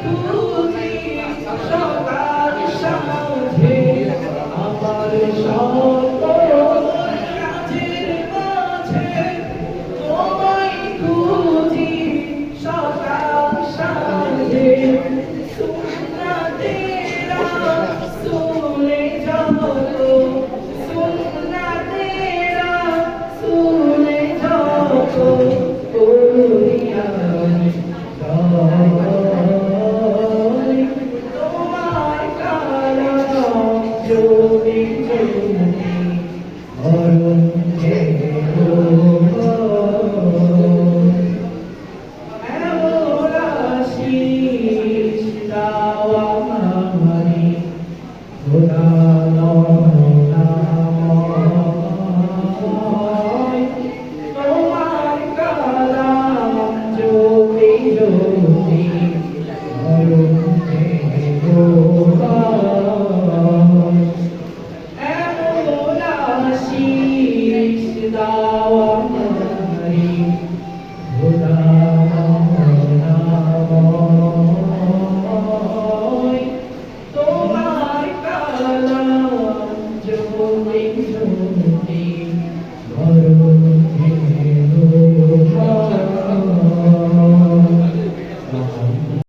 খুঁজি সকাল সাঁঝে আমার সকল কাজের মাঝে তোমায় খুঁজি সকাল সাঁঝে সুন্নাতে রাসূলে যত সুন্নাতে রাসূলে যত করি আমি জয় তোমার কালাম যদি যদি অরণ্যে এমন আশিস দাও আমারে খোদা করুণাময় তোমার কালাম যদি যদি অরণ্যে এমন আশিস দাও